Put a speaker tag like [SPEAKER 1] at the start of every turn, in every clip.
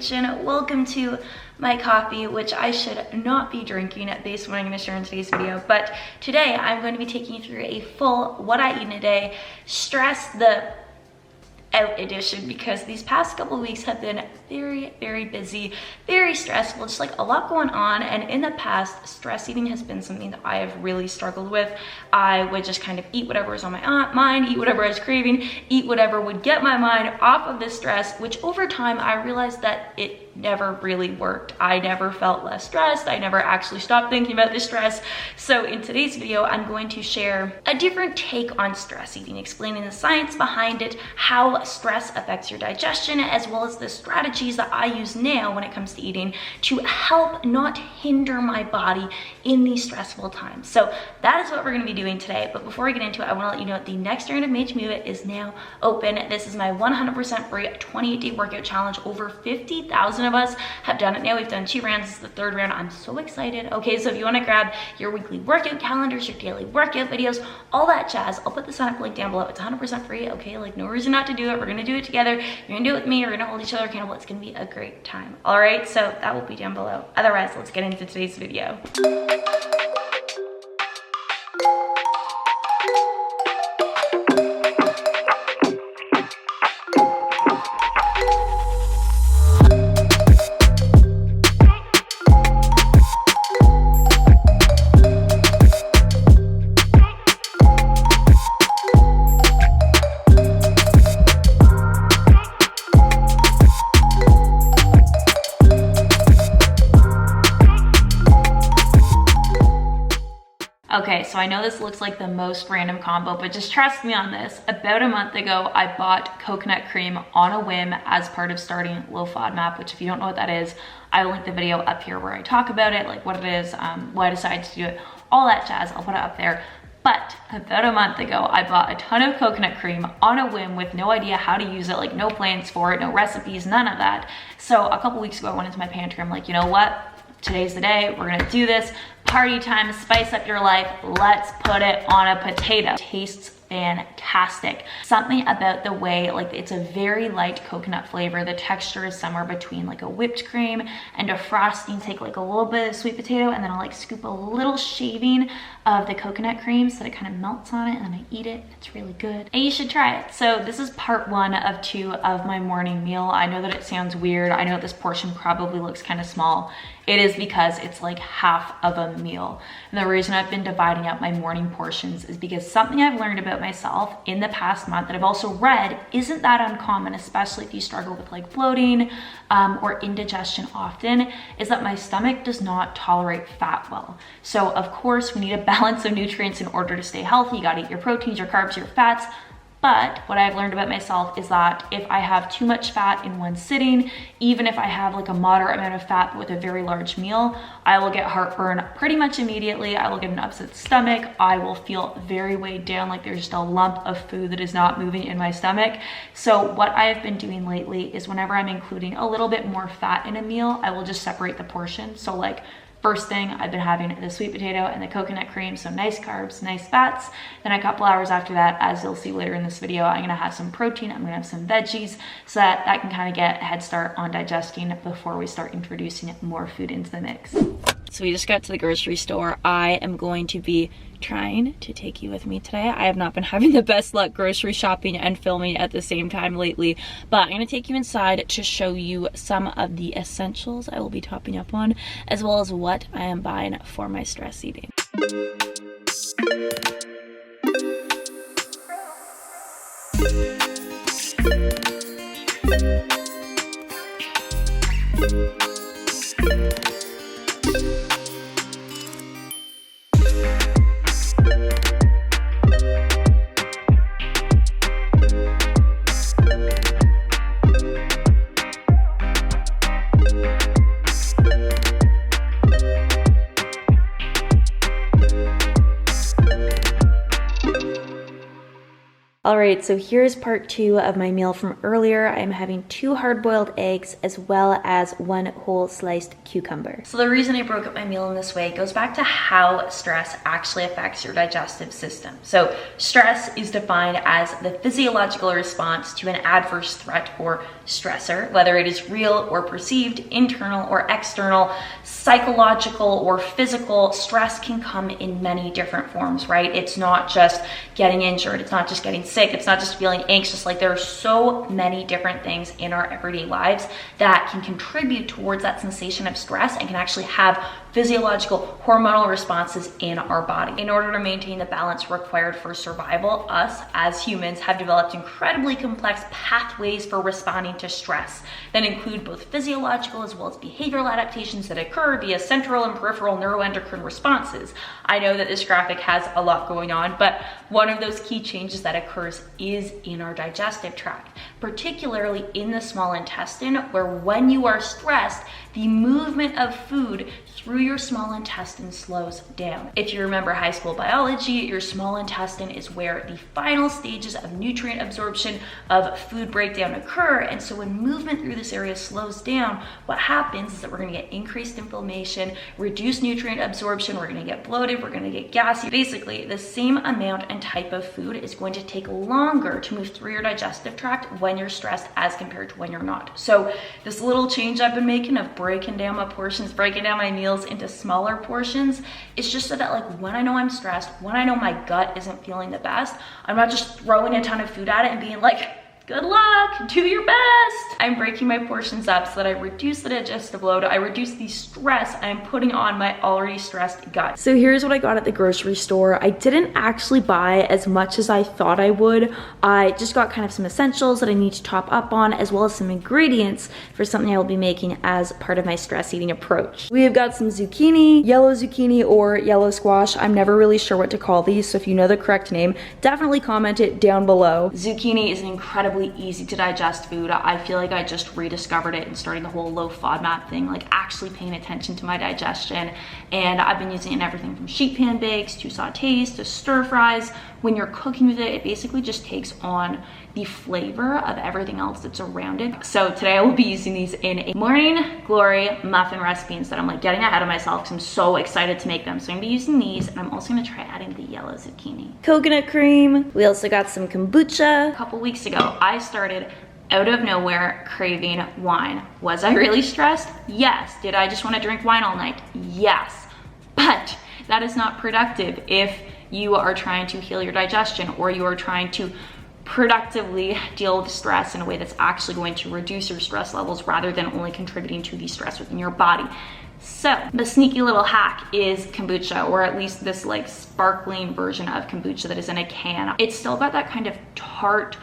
[SPEAKER 1] kitchen. Welcome to my coffee, which I should not be drinking based on what I'm going to share in today's video. But today I'm going to be taking you through a full what I eat in a day, stress the out edition, because these past couple of weeks have been very busy, very stressful, just like a lot going on. And in the past, stress eating has been something that I have really struggled with. I would just kind of eat whatever was on my mind, eat whatever I was craving, eat whatever would get my mind off of this stress, which over time I realized that it never really worked. I never felt less stressed. I never actually stopped thinking about the stress. So in today's video, I'm going to share a different take on stress eating, explaining the science behind it, how stress affects your digestion, as well as the strategies that I use now when it comes to eating to help not hinder my body in these stressful times. So that is what we're going to be doing today. But before I get into it, I want to let you know that the next round of Made to Move It is now open. This is my 100% free 28-day workout challenge. Over 50,000 of us have done it now. We've done 2 rounds. This is the 3rd round. I'm so excited. Okay, so if you want to grab your weekly workout calendars, your daily workout videos, all that jazz, I'll put the sign up link down below. It's 100% free. Okay, like no reason not to do it. We're going to do it together. You're going to do it with me. We're going to hold each other accountable. It's going to be a great time. All right, so that will be down below. Otherwise, let's get into today's video. Okay, so I know this looks like the most random combo, but just trust me on this. About a month ago, I bought coconut cream on a whim as part of starting low FODMAP, which if you don't know what that is, I will link the video up here where I talk about it, like what it is, why I decided to do it, all that jazz. I'll put it up there. But about a month ago, I bought a ton of coconut cream on a whim with no idea how to use it, like no plans for it, no recipes, none of that. So a couple weeks ago, I went into my pantry. I'm like, you know what? Today's the day. We're gonna do this. Party time, spice up your life. Let's put it on a potato. Tastes fantastic. Something about the way, like, it's a very light coconut flavor. The texture is somewhere between like a whipped cream and a frosting. Take like a little bit of sweet potato and then I'll like scoop a little shaving of the coconut cream so that it kind of melts on it, and then I eat it. It's really good and you should try it. So this is part 1 of 2 of my morning meal. I know that it sounds weird. I know this portion probably looks kind of small. It is because it's like half of a meal. And the reason I've been dividing up my morning portions is because something I've learned about myself in the past month that I've also read isn't that uncommon, especially if you struggle with like bloating or indigestion often, is that my stomach does not tolerate fat well. So of course we need a balance of nutrients in order to stay healthy. You gotta eat your proteins, your carbs, your fats. But what I've learned about myself is that if I have too much fat in one sitting, even if I have like a moderate amount of fat with a very large meal, I will get heartburn pretty much immediately. I will get an upset stomach. I will feel very weighed down, like there's just a lump of food that is not moving in my stomach. So what I have been doing lately is whenever I'm including a little bit more fat in a meal, I will just separate the portion. So like first thing, I've been having the sweet potato and the coconut cream, so nice carbs, nice fats. Then a couple hours after that, as you'll see later in this video, I'm gonna have some protein, I'm gonna have some veggies, so that can kind of get a head start on digesting before we start introducing more food into the mix. So we just got to the grocery store. I am going to be trying to take you with me today. I have not been having the best luck grocery shopping and filming at the same time lately, but I'm gonna take you inside to show you some of the essentials I will be topping up on, as well as what I am buying for my stress eating. All right, so here's part 2 of my meal from earlier. I'm having 2 hard-boiled eggs as well as 1 whole sliced cucumber. So the reason I broke up my meal in this way goes back to how stress actually affects your digestive system. So stress is defined as the physiological response to an adverse threat or stressor, whether it is real or perceived, internal or external, psychological or physical. Stress can come in many different forms, right? It's not just getting injured, it's not just getting sick, it's not just feeling anxious. Like, there are so many different things in our everyday lives that can contribute towards that sensation of stress and can actually have physiological hormonal responses in our body. In order to maintain the balance required for survival, us as humans have developed incredibly complex pathways for responding to stress that include both physiological as well as behavioral adaptations that occur via central and peripheral neuroendocrine responses. I know that this graphic has a lot going on, but one of those key changes that occurs is in our digestive tract, particularly in the small intestine, where when you are stressed, the movement of food through your small intestine slows down. If you remember high school biology, your small intestine is where the final stages of nutrient absorption of food breakdown occur. And so when movement through this area slows down, what happens is that we're gonna get increased inflammation, reduced nutrient absorption, we're gonna get bloated, we're gonna get gassy. Basically, the same amount and type of food is going to take longer to move through your digestive tract when you're stressed as compared to when you're not. So this little change I've been making of breaking down my portions, breaking down my meals into smaller portions, it's just so that, like, when I know I'm stressed, when I know my gut isn't feeling the best, I'm not just throwing a ton of food at it and being like, good luck, do your best. I'm breaking my portions up so that I reduce the digestive load, I reduce the stress I'm putting on my already stressed gut. So here's what I got at the grocery store. I didn't actually buy as much as I thought I would. I just got kind of some essentials that I need to top up on, as well as some ingredients for something I will be making as part of my stress eating approach. We have got some zucchini, yellow zucchini or yellow squash. I'm never really sure what to call these, so if you know the correct name, definitely comment it down below. Zucchini is an incredible easy to digest food. I feel like I just rediscovered it and starting the whole low FODMAP thing, like actually paying attention to my digestion. And I've been using it in everything from sheet pan bakes to sautés to stir fries. When you're cooking with it, it basically just takes on the flavor of everything else that's around it. So today I will be using these in a morning glory muffin recipe instead. I'm like getting ahead of myself because I'm so excited to make them. So I'm gonna be using these, and I'm also gonna try adding the yellow zucchini. Coconut cream. We also got some kombucha. A couple weeks ago, I started out of nowhere craving wine. Was I really stressed? Yes. Did I just want to drink wine all night? Yes. But that is not productive if you are trying to heal your digestion, or you are trying to productively deal with stress in a way that's actually going to reduce your stress levels rather than only contributing to the stress within your body. So the sneaky little hack is kombucha, or at least this like sparkling version of kombucha that is in a can. It's still got that kind of tart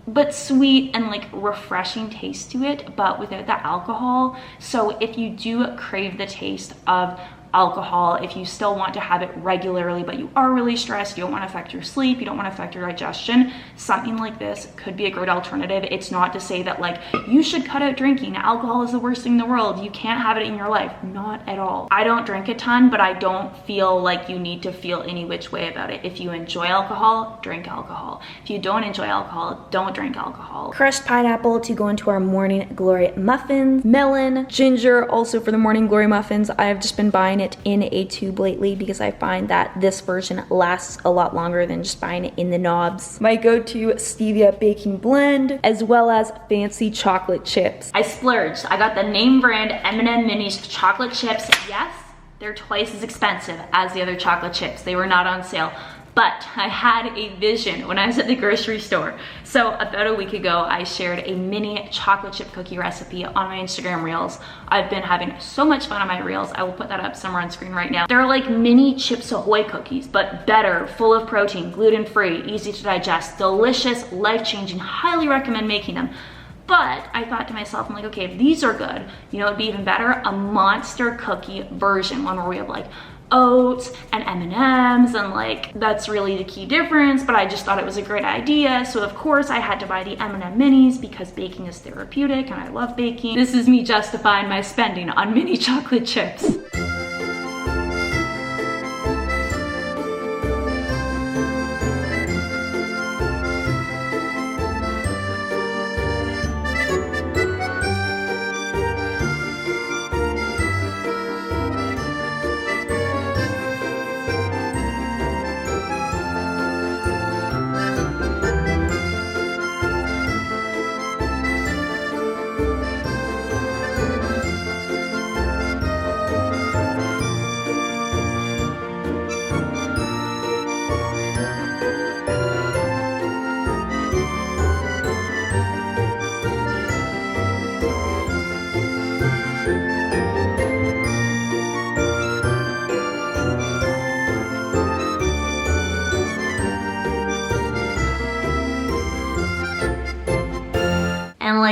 [SPEAKER 1] but sweet and like refreshing taste to it, but without the alcohol. So if you do crave the taste of alcohol, if you still want to have it regularly, but you are really stressed, you don't want to affect your sleep, you don't want to affect your digestion, something like this could be a great alternative. It's not to say that like you should cut out drinking. Alcohol is the worst thing in the world. You can't have it in your life. Not at all. I don't drink a ton, but I don't feel like you need to feel any which way about it. If you enjoy alcohol, drink alcohol. If you don't enjoy alcohol, don't drink alcohol. Crushed pineapple to go into our morning glory muffins. Melon, ginger also for the morning glory muffins. I've just been buying it in a tube lately because I find that this version lasts a lot longer than just buying it in the knobs. My go-to stevia baking blend, as well as fancy chocolate chips. I splurged. I got the name brand M&M Minis chocolate chips. Yes, they're twice as expensive as the other chocolate chips. They were not on sale. But I had a vision when I was at the grocery store. So about a week ago, I shared a mini chocolate chip cookie recipe on my Instagram reels. I've been having so much fun on my reels. I will put that up somewhere on screen right now. They're like mini Chips Ahoy cookies, but better, full of protein, gluten-free, easy to digest, delicious, life-changing. Highly recommend making them. But I thought to myself, I'm like, okay, if these are good, you know, it'd be even better, a monster cookie version, one where we have like oats and M&Ms, and like that's really the key difference. But I just thought it was a great idea, so of course I had to buy the M&M minis because baking is therapeutic and I love baking. This is me justifying my spending on mini chocolate chips.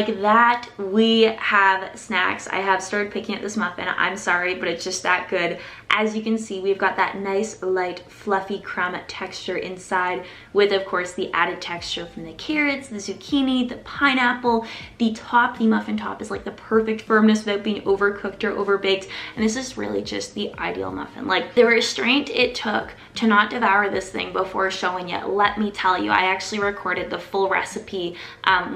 [SPEAKER 1] like that, we have snacks. I have started picking at this muffin. I'm sorry, but it's just that good. As you can see, we've got that nice, light, fluffy crumb texture inside with, of course, the added texture from the carrots, the zucchini, the pineapple. The top, the muffin top, is like the perfect firmness without being overcooked or overbaked. And this is really just the ideal muffin. Like, the restraint it took to not devour this thing before showing it, let me tell you, I actually recorded the full recipe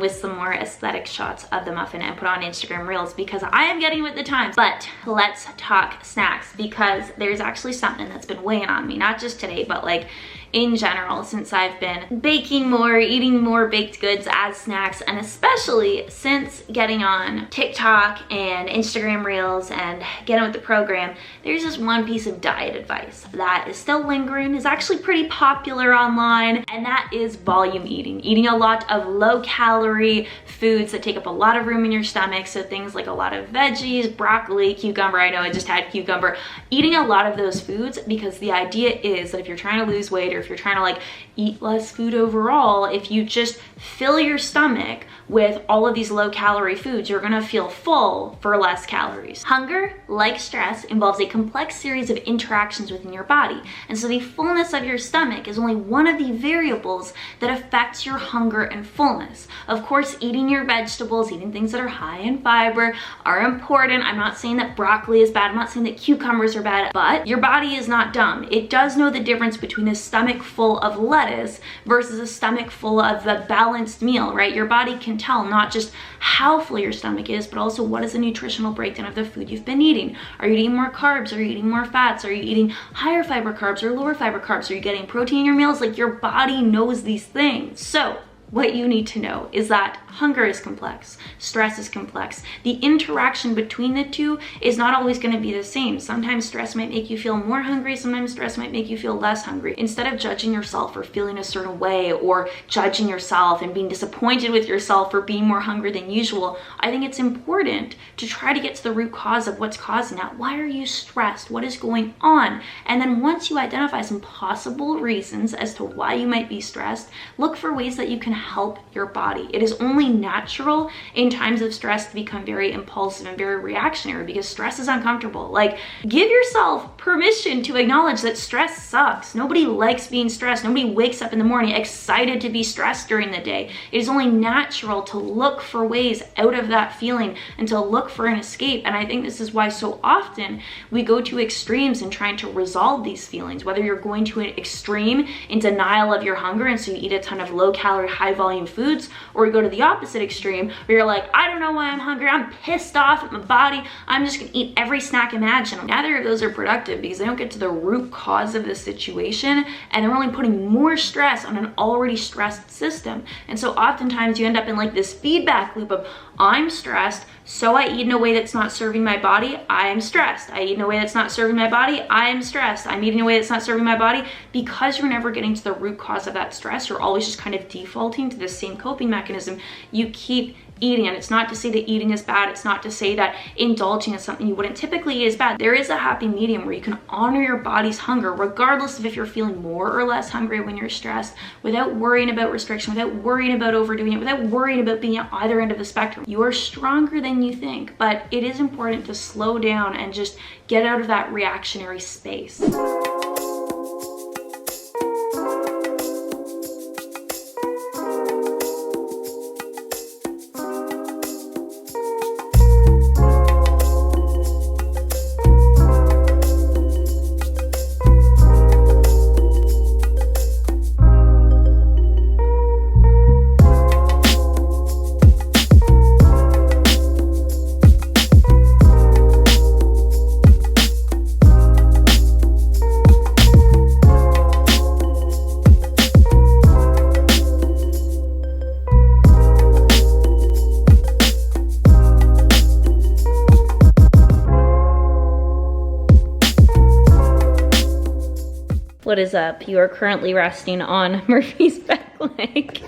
[SPEAKER 1] with some more aesthetic shots of the muffin and put on Instagram Reels because I am getting with the times. But let's talk snacks, because there's actually something that's been weighing on me, not just today, but like in general, since I've been baking more, eating more baked goods as snacks, and especially since getting on TikTok and Instagram Reels and getting with the program. There's this one piece of diet advice that is still lingering, is actually pretty popular online, and that is volume eating. Eating a lot of low-calorie foods that take up a lot of room in your stomach, so things like a lot of veggies, broccoli, cucumber. I know I just had cucumber. Eating a lot of those foods, because the idea is that if you're trying to lose weight, or if you're trying to like eat less food overall, if you just fill your stomach with all of these low-calorie foods, you're gonna feel full for less calories. Hunger, like stress, involves a complex series of interactions within your body, and so the fullness of your stomach is only one of the variables that affects your hunger and fullness. Of course, eating your vegetables, eating things that are high in fiber are important. I'm not saying that broccoli is bad, I'm not saying that cucumbers are bad, but your body is not dumb. It does know the difference between a stomach full of lettuce versus a stomach full of the balanced meal, right? Your body can tell not just how full your stomach is, but also what is the nutritional breakdown of the food you've been eating. Are you eating more carbs? Are you eating more fats? Are you eating higher fiber carbs or lower fiber carbs? Are you getting protein in your meals? Like, your body knows these things. So what you need to know is that hunger is complex, stress is complex. The interaction between the two is not always going to be the same. Sometimes stress might make you feel more hungry, sometimes stress might make you feel less hungry. Instead of judging yourself for feeling a certain way, or judging yourself and being disappointed with yourself for being more hungry than usual, I think it's important to try to get to the root cause of what's causing that. Why are you stressed? What is going on? And then once you identify some possible reasons as to why you might be stressed, look for ways that you can help your body. It is only natural in times of stress to become very impulsive and very reactionary, because stress is uncomfortable. Like, give yourself permission to acknowledge that stress sucks. Nobody likes being stressed. Nobody wakes up in the morning excited to be stressed during the day. It is only natural to look for ways out of that feeling and to look for an escape. And I think this is why so often we go to extremes in trying to resolve these feelings, whether you're going to an extreme in denial of your hunger, and so you eat a ton of low-calorie, high-volume foods, or you go to the opposite extreme where you're like, I don't know why I'm hungry, I'm pissed off at my body, I'm just gonna eat every snack imaginable. Neither of those are productive, because they don't get to the root cause of the situation, and they're only putting more stress on an already stressed system. And so oftentimes you end up in like this feedback loop of, I'm stressed, so I eat in a way that's not serving my body, I am stressed. I eat in a way that's not serving my body, I am stressed. I'm eating in a way that's not serving my body. Because you're never getting to the root cause of that stress, you're always just kind of defaulting to the same coping mechanism. You keep eating, and it's not to say that eating is bad, it's not to say that indulging in something you wouldn't typically eat is bad. There is a happy medium where you can honor your body's hunger, regardless of if you're feeling more or less hungry when you're stressed, without worrying about restriction, without worrying about overdoing it, without worrying about being at either end of the spectrum. You are stronger than you think, but it is important to slow down and just get out of that reactionary space. What is up? You are currently resting on Murphy's back leg.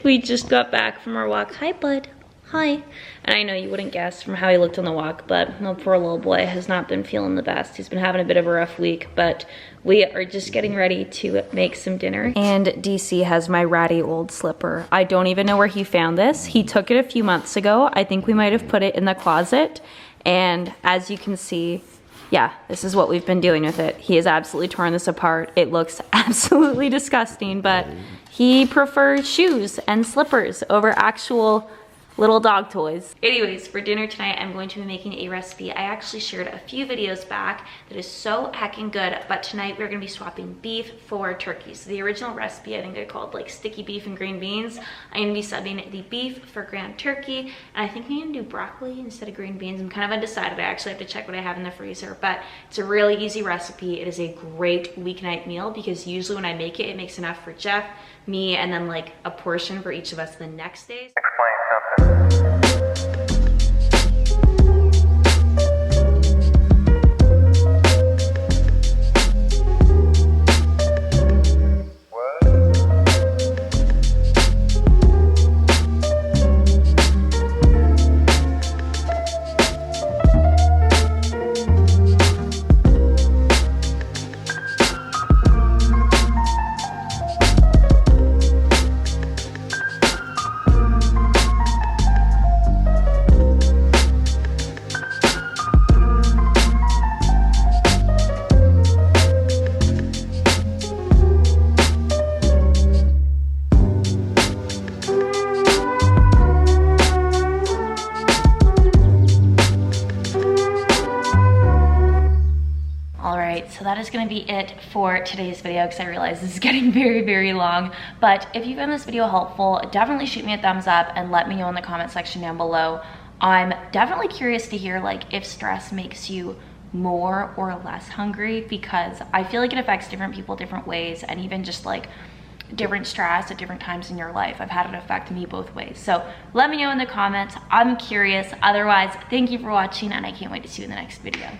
[SPEAKER 1] We just got back from our walk. Hi, bud. Hi. And I know you wouldn't guess from how he looked on the walk, but my poor little boy has not been feeling the best. He's been having a bit of a rough week, but we are just getting ready to make some dinner. And DC has my ratty old slipper. I don't even know where he found this. He took it a few months ago. I think we might have put it in the closet. And as you can see, yeah, this is what we've been doing with it. He has absolutely torn this apart. It looks absolutely disgusting, but he prefers shoes and slippers over actual little dog toys. Anyways, for dinner tonight, I'm going to be making a recipe I actually shared a few videos back that is so heckin' good, but tonight we're gonna be swapping beef for turkey. So the original recipe, I think I called like sticky beef and green beans. I'm gonna be subbing the beef for ground turkey, and I think I'm gonna do broccoli instead of green beans. I'm kind of undecided. I actually have to check what I have in the freezer, but it's a really easy recipe. It is a great weeknight meal because usually when I make it, it makes enough for Jeff, me, and then like a portion for each of us the next day.
[SPEAKER 2] Explain something.
[SPEAKER 1] So that is going to be it for today's video because I realize this is getting very, very long. But if you found this video helpful, definitely shoot me a thumbs up and let me know in the comment section down below. I'm definitely curious to hear like if stress makes you more or less hungry, because I feel like it affects different people different ways, and even just like different stress at different times in your life. I've had it affect me both ways. So let me know in the comments. I'm curious. Otherwise, thank you for watching, and I can't wait to see you in the next video.